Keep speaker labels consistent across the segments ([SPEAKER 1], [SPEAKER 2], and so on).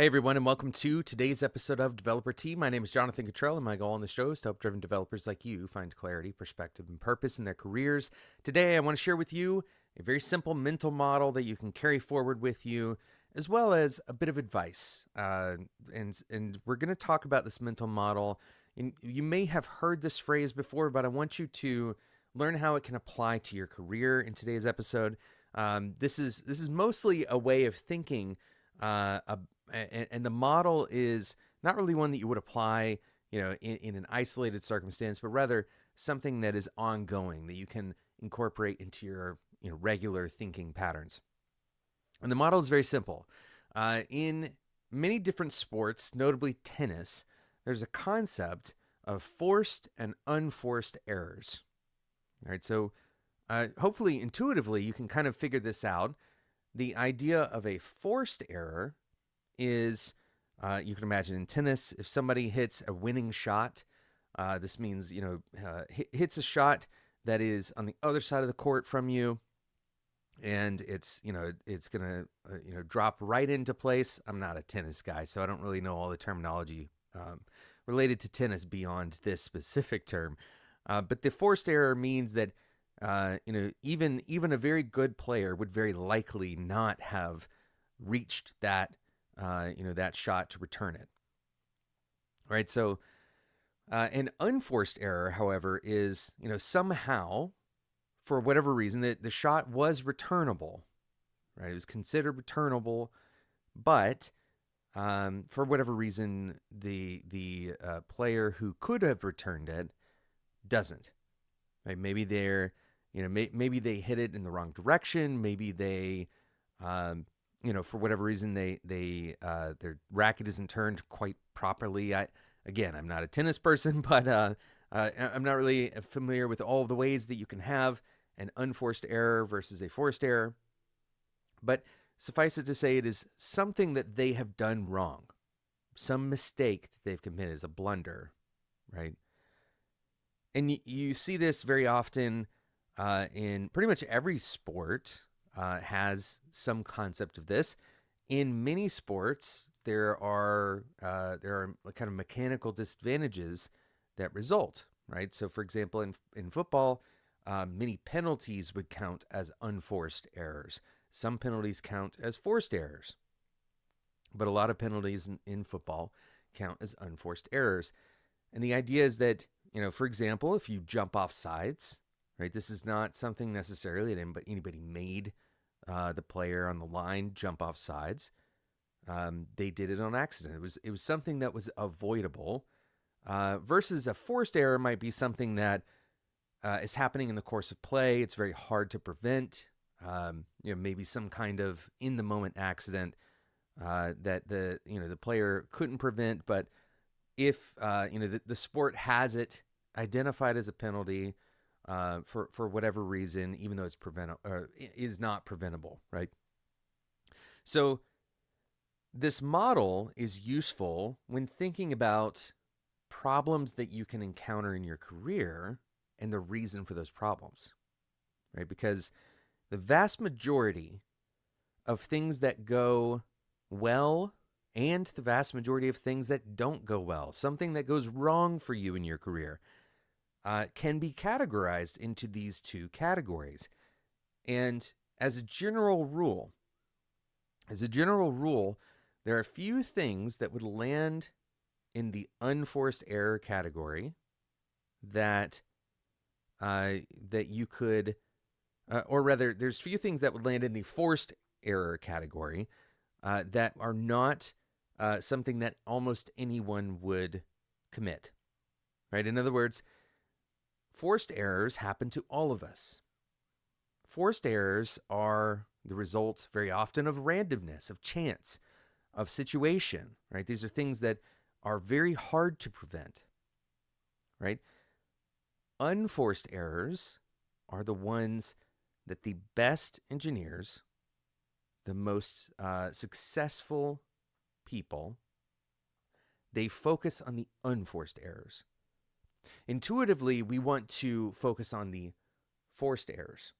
[SPEAKER 1] Hey everyone, and welcome to today's episode of Developer Tea. My name is Jonathan Cottrell, and my goal on the show is to help driven developers like you find clarity, perspective, and purpose in their careers. Today, I want to share with you a very simple mental model that you can carry forward with you, as well as a bit of advice. And we're going to talk about this mental model. And you may have heard this phrase before, but I want you to learn how it can apply to your career in today's episode. This is mostly a way of thinking and the model is not really one that you would apply, in an isolated circumstance, but rather something that is ongoing that you can incorporate into your regular thinking patterns. And the model is very simple. In many different sports, notably tennis, there's a concept of forced and unforced errors. All right, so hopefully intuitively you can kind of figure this out. The idea of a forced error is you can imagine in tennis, if somebody hits a winning shot, this means, hits a shot that is on the other side of the court from you, and it's going to drop right into place. I'm not a tennis guy, so I don't really know all the terminology related to tennis beyond this specific term. But the forced error means that, even a very good player would very likely not have reached that that shot to return it. All right. So an unforced error, however, is, somehow, for whatever reason, that the shot was returnable, right? It was considered returnable, but for whatever reason, the player who could have returned it doesn't. Right? Maybe maybe they hit it in the wrong direction. Maybe they for whatever reason, their racket isn't turned quite properly. I'm not a tennis person, but I'm not really familiar with all of the ways that you can have an unforced error versus a forced error. But suffice it to say, it is something that they have done wrong, some mistake that they've committed, is a blunder, right? And you see this very often in pretty much every sport. Has some concept of this. In many sports, there are kind of mechanical disadvantages that result, right? So, for example, in football, many penalties would count as unforced errors. Some penalties count as forced errors, but a lot of penalties in football count as unforced errors. And the idea is that, for example, if you jump off sides, right? This is not something necessarily that anybody made the player on the line jump off sides. They did it on accident. It was something that was avoidable. Versus a forced error might be something that is happening in the course of play. It's very hard to prevent. Maybe some kind of in the moment accident that the player couldn't prevent, but if the sport has it identified as a penalty for whatever reason, even though it's is not preventable, right? So this model is useful when thinking about problems that you can encounter in your career and the reason for those problems, right? Because the vast majority of things that go well and the vast majority of things that don't go well, something that goes wrong for you in your career, can be categorized into these two categories. And as a general rule, there are few things that would land in the unforced error category that you could, or rather, there's few things that would land in the forced error category that are not something that almost anyone would commit, right? In other words, forced errors happen to all of us. Forced errors are the result very often of randomness, of chance, of situation, right? These are things that are very hard to prevent, right? Unforced errors are the ones that the best engineers, the most successful people, they focus on the unforced errors. Intuitively, we want to focus on the forced errors,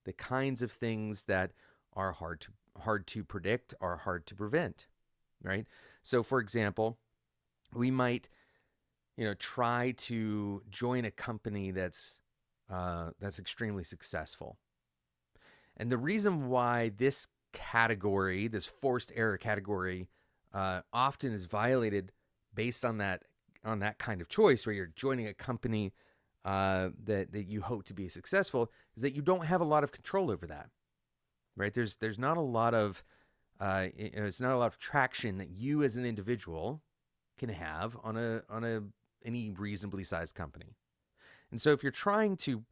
[SPEAKER 1] the kinds of things that are hard to predict, are hard to prevent, right? So, for example, we might, try to join a company that's extremely successful. And the reason why this category, this forced error category, often is violated based on that kind of choice, where you're joining a company that you hope to be successful, is that you don't have a lot of control over that, right? There's not a lot of it's not a lot of traction that you as an individual can have on a any reasonably sized company. And so if you're trying to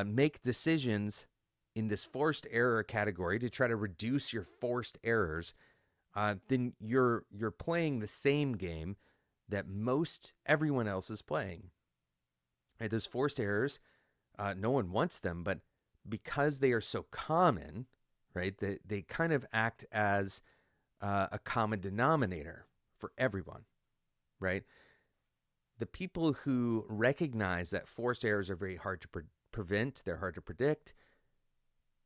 [SPEAKER 1] make decisions in this forced error category to try to reduce your forced errors, then you're playing the same game that most everyone else is playing. Right? Those forced errors, no one wants them, but because they are so common, right? They kind of act as a common denominator for everyone, right? The people who recognize that forced errors are very hard to prevent, they're hard to predict,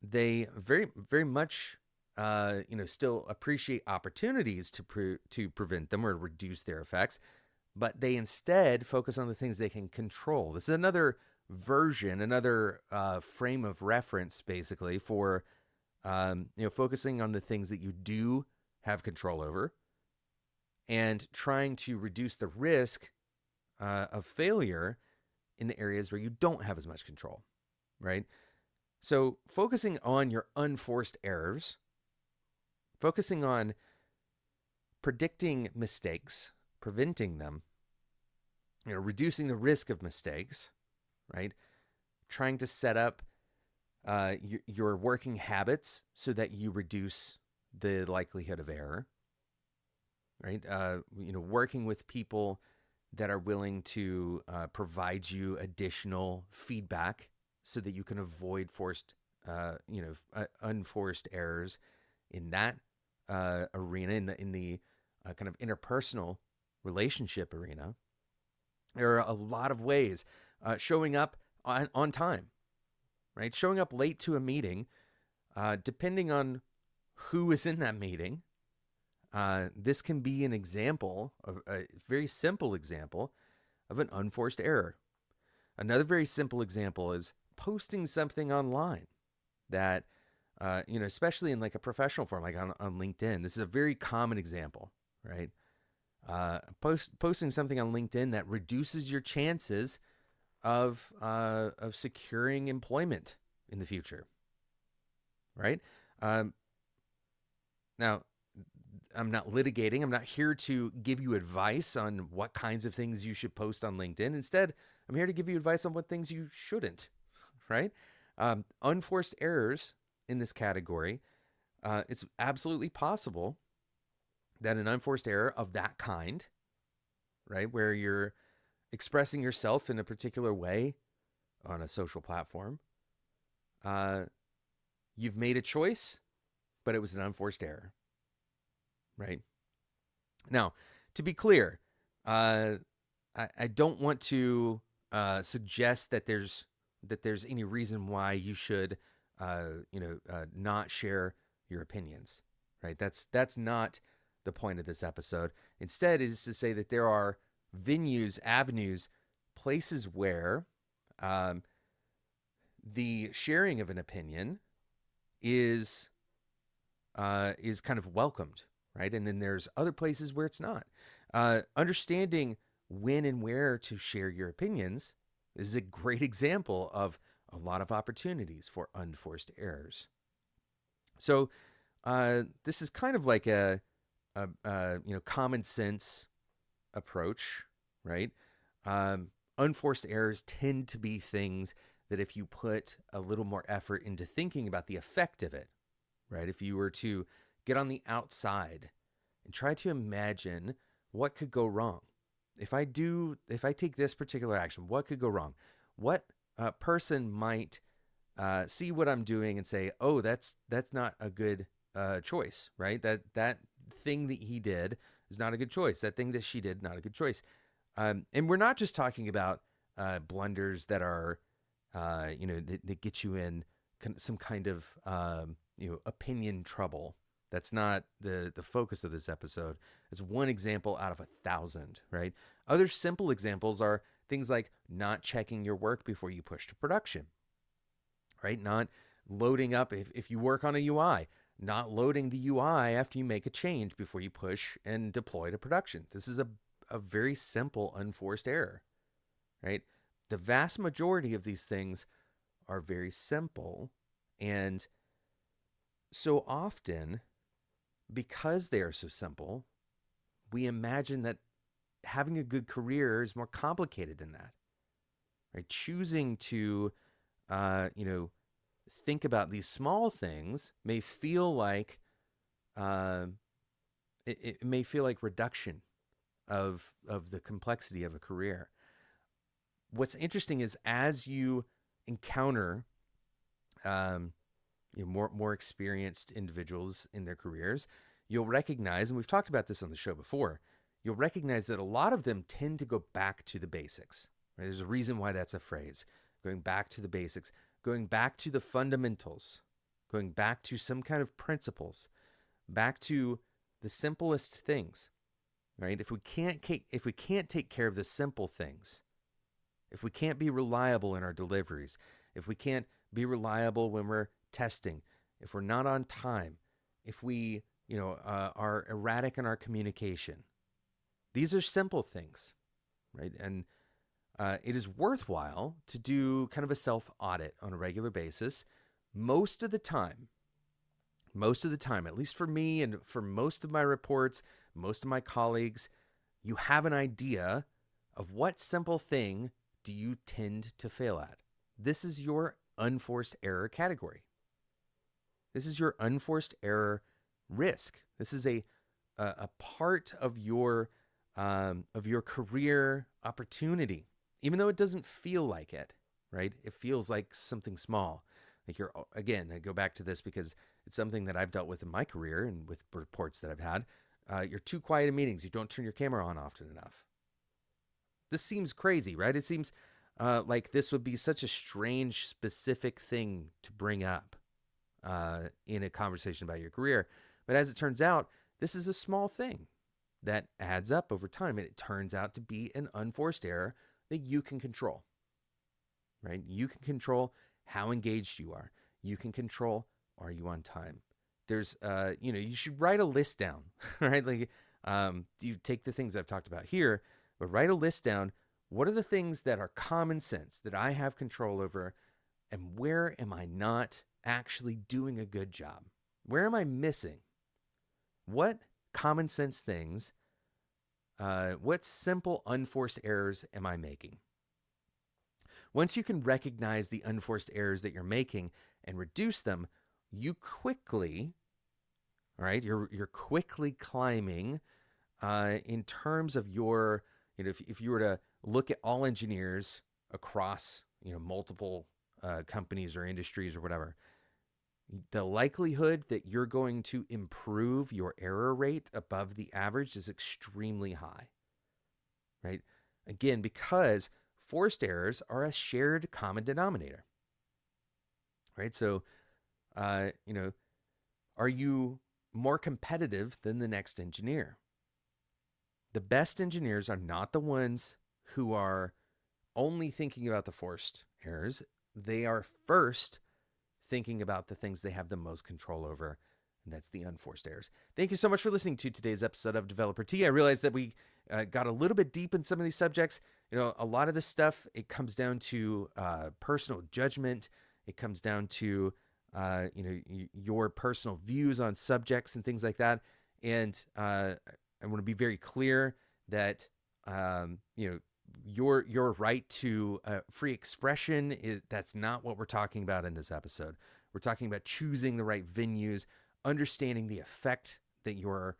[SPEAKER 1] they very very much still appreciate opportunities to prevent them or reduce their effects, but they instead focus on the things they can control. This is another version, another frame of reference, basically, for focusing on the things that you do have control over and trying to reduce the risk of failure in the areas where you don't have as much control, right? So focusing on your unforced errors, focusing on predicting mistakes, preventing them, reducing the risk of mistakes, right? Trying to set up your working habits so that you reduce the likelihood of error, right? Working with people that are willing to provide you additional feedback so that you can avoid unforced errors in that arena, in the kind of interpersonal relationship arena. There are a lot of ways. Showing up on time, right? Showing up late to a meeting, depending on who is in that meeting. This can be an example, of a very simple example of an unforced error. Another very simple example is posting something online that, especially in like a professional form, like on LinkedIn. This is a very common example, right? Posting something on LinkedIn that reduces your chances of securing employment in the future, right? Now, I'm not litigating. I'm not here to give you advice on what kinds of things you should post on LinkedIn. Instead, I'm here to give you advice on what things you shouldn't, right? Unforced errors in this category, it's absolutely possible that an unforced error of that kind, right, where you're expressing yourself in a particular way on a social platform, you've made a choice, but it was an unforced error, right? Now, to be clear, I don't want to suggest that there's any reason why you should not share your opinions, right? That's not the point of this episode. Instead, it is to say that there are venues, avenues, places where the sharing of an opinion is kind of welcomed, right? And then there's other places where it's not. Understanding when and where to share your opinions is a great example of a lot of opportunities for unforced errors. So this is kind of like a common sense approach, right? Unforced errors tend to be things that if you put a little more effort into thinking about the effect of it, right? If you were to get on the outside and try to imagine what could go wrong. If I take this particular action, what could go wrong? What person might see what I'm doing and say, "Oh, that's not a good choice," right? That thing that he did is not a good choice. That thing that she did, not a good choice. And we're not just talking about blunders that are, that get you in some kind of opinion trouble. That's not the focus of this episode. It's one example out of 1,000, right? Other simple examples are things like not checking your work before you push to production, right? Not loading up, if you work on a UI, not loading the UI after you make a change before you push and deploy to production. This is a very simple unforced error, right? The vast majority of these things are very simple. And so often, because they are so simple, we imagine that having a good career is more complicated than that, right? Choosing to, think about these small things may feel like, it may feel like reduction of the complexity of a career. What's interesting is as you encounter more experienced individuals in their careers, you'll recognize, and we've talked about this on the show before, you'll recognize that a lot of them tend to go back to the basics. Right? There's a reason why that's a phrase. Going back to the basics, going back to the fundamentals, going back to some kind of principles, back to the simplest things. Right? If we can't take care of the simple things, if we can't be reliable in our deliveries, if we can't be reliable when we're testing, if we're not on time, if we are erratic in our communication, these are simple things, right? And it is worthwhile to do kind of a self-audit on a regular basis. Most of the time, at least for me and for most of my reports, most of my colleagues, you have an idea of what simple thing do you tend to fail at. This is your unforced error category. This is your unforced error risk. This is a part of your career opportunity, even though it doesn't feel like it, right? It feels like something small. Like again, I go back to this because it's something that I've dealt with in my career and with reports that I've had. You're too quiet in meetings. You don't turn your camera on often enough. This seems crazy, right? It seems like this would be such a strange, specific thing to bring up in a conversation about your career. But as it turns out, this is a small thing that adds up over time. And it turns out to be an unforced error that you can control, right? You can control how engaged you are. You can control, are you on time? There's, you should write a list down, right? Like, you take the things I've talked about here, but write a list down. What are the things that are common sense that I have control over? And where am I not actually doing a good job? Where am I missing? What common sense things, what simple unforced errors am I making? Once you can recognize the unforced errors that you're making and reduce them, you quickly, all right, you're quickly climbing in terms of your, if you were to look at all engineers across, multiple companies or industries or whatever, the likelihood that you're going to improve your error rate above the average is extremely high, right? Again, because forced errors are a shared common denominator, right? So, are you more competitive than the next engineer? The best engineers are not the ones who are only thinking about the forced errors. They are first thinking about the things they have the most control over, and that's the unforced errors. Thank you so much for listening to today's episode of Developer Tea. I realized that we got a little bit deep in some of these subjects. A lot of this stuff, it comes down to personal judgment. It comes down to your personal views on subjects and things like that. And I want to be very clear that your right to free expression that's not what we're talking about in this episode. We're talking about choosing the right venues, understanding the effect that your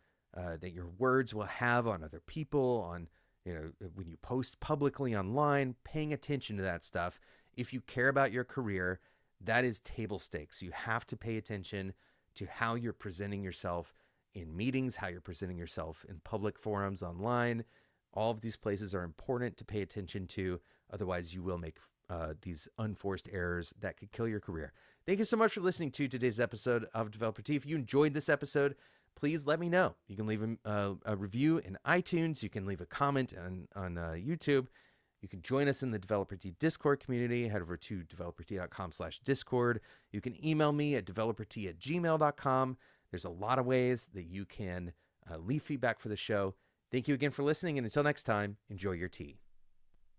[SPEAKER 1] words will have on other people, on when you post publicly online, paying attention to that stuff. If you care about your career, that is table stakes. You have to pay attention to how you're presenting yourself in meetings, how you're presenting yourself in public forums online. All of these places are important to pay attention to. Otherwise, you will make these unforced errors that could kill your career. Thank you so much for listening to today's episode of Developer Tea. If you enjoyed this episode, please let me know. You can leave a review in iTunes. You can leave a comment on YouTube. You can join us in the Developer Tea Discord community. Head over to developertea.com/discord. You can email me at developertea@gmail.com. There's a lot of ways that you can leave feedback for the show. Thank you again for listening, and until next time, enjoy your tea.